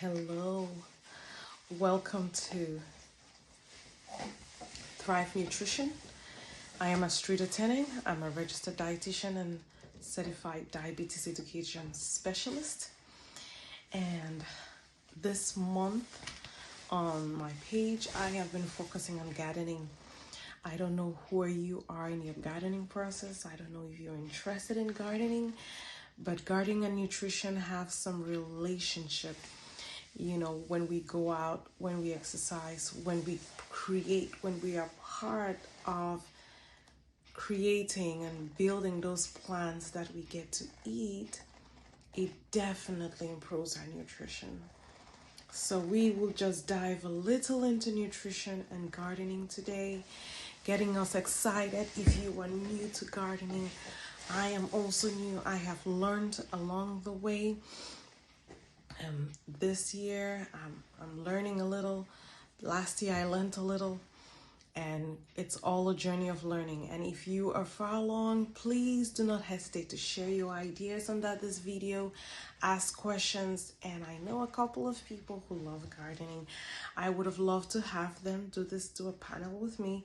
Hello, welcome to Thrive Nutrition. I am Astrida Tenning. I'm a registered dietitian and certified diabetes education specialist. And this month on my page, I have been focusing on gardening. I don't know where you are in your gardening process. I don't know if you're interested in gardening, but gardening and nutrition have some relationship. You know, when we go out, when we exercise, when we create, when we are part of creating and building those plants that we get to eat, it definitely improves our nutrition. So we will just dive a little into nutrition and gardening today, getting us excited. If you are new to gardening, I am also new. I have learned along the way. This year, I'm learning a little. Last year, I learned a little, and it's all a journey of learning. And if you are far along, please do not hesitate to share your ideas under this video, ask questions. And I know a couple of people who love gardening. I would have loved to have them do a panel with me.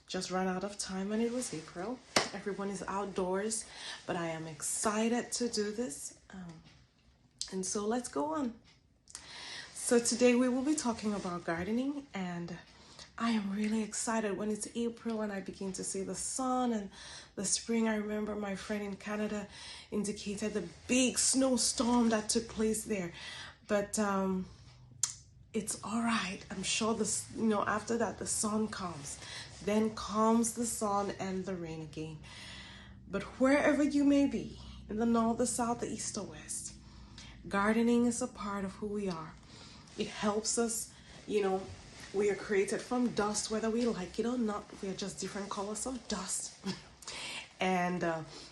Just ran out of time, and it was April. Everyone is outdoors, but I am excited to do this. And so let's go on. So today we will be talking about gardening, and I am really excited when it's April and I begin to see the sun and the spring. I remember my friend in Canada indicated the big snowstorm that took place there. But it's all right. I'm sure this, after that the sun comes. Then comes the sun and the rain again. But wherever you may be, in the north, the south, the east, or west, gardening is a part of who we are. It helps us, we are created from dust, whether we like it or not. We are just different colors of dust. And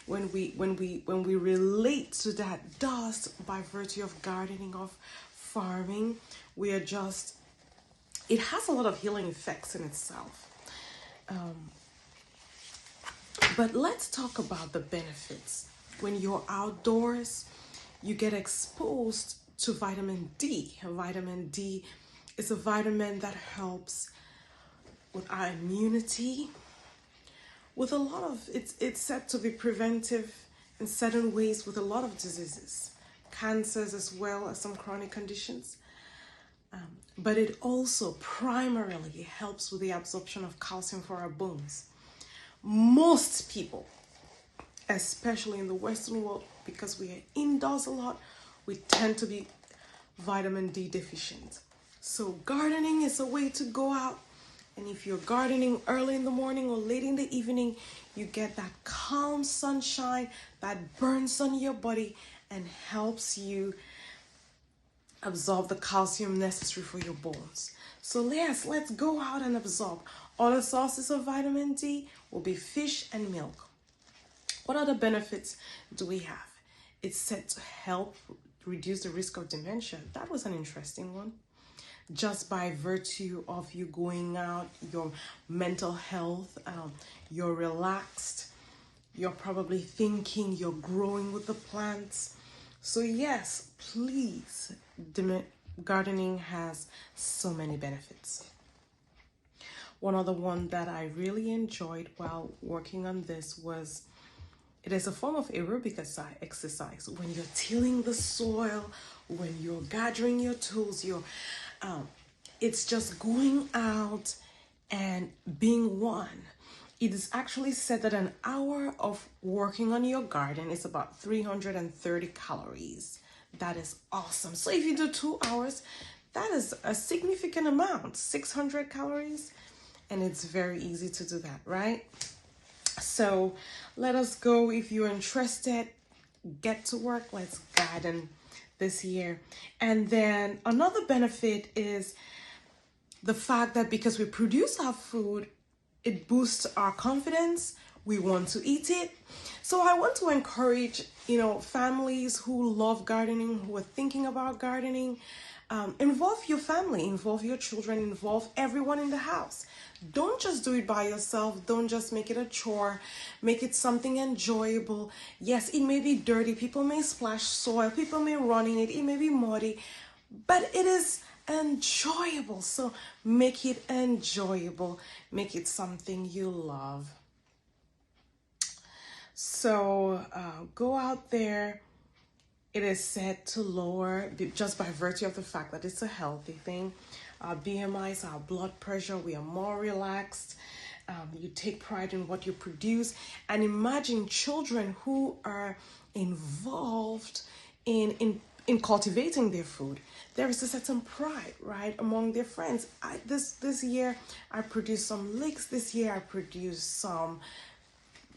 when we relate to that dust by virtue of gardening, of farming, we are just, it has a lot of healing effects in itself. But let's talk about the benefits. When you're outdoors, you get exposed to vitamin D. Vitamin D is a vitamin that helps with our immunity. With a lot of, it's said to be preventive in certain ways with a lot of diseases, cancers as well as some chronic conditions. But it also primarily helps with the absorption of calcium for our bones. Most people, especially in the Western world, because we are indoors a lot, we tend to be vitamin D deficient. So gardening is a way to go out, and if you're gardening early in the morning or late in the evening, you get that calm sunshine that burns on your body and helps you absorb the calcium necessary for your bones. So let's go out and absorb. Other sources of vitamin D will be fish and milk. What other benefits do we have? It's said to help reduce the risk of dementia. That was an interesting one. Just by virtue of you going out, your mental health, you're relaxed, you're probably thinking, you're growing with the plants. So yes, please, gardening has so many benefits. One other one that I really enjoyed while working on this was, it is a form of aerobic exercise. When you're tilling the soil, when you're gathering your tools, it's just going out and being one. It is actually said that an hour of working on your garden is about 330 calories. That is awesome. So if you do 2 hours, that is a significant amount, 600 calories. And it's very easy to do that, right? So let us go. If you're interested, get to work. Let's garden this year. And then another benefit is the fact that because we produce our food, it boosts our confidence. We want to eat it. So I want to encourage, families who love gardening, who are thinking about gardening, involve your family, involve your children, involve everyone in the house. Don't just do it by yourself. Don't just make it a chore. Make it something enjoyable. Yes, it may be dirty. People may splash soil. People may run in it. It may be muddy. but it is enjoyable. So make it enjoyable, make it something you love. So go out there. It is said to lower, just by virtue of the fact that it's a healthy thing, our BMIs, our blood pressure, we are more relaxed. You take pride in what you produce. And imagine children who are involved in cultivating their food. There is a certain pride, right, among their friends. This year I produced some leeks. This year I produced some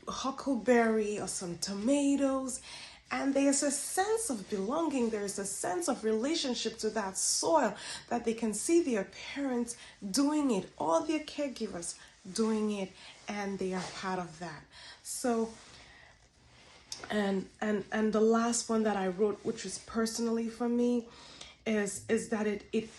huckleberry or some tomatoes, and there's a sense of belonging, there's a sense of relationship to that soil, that they can see their parents doing it, all their caregivers doing it, and they are part of that. So and the last one that I wrote, which was personally for me, is that it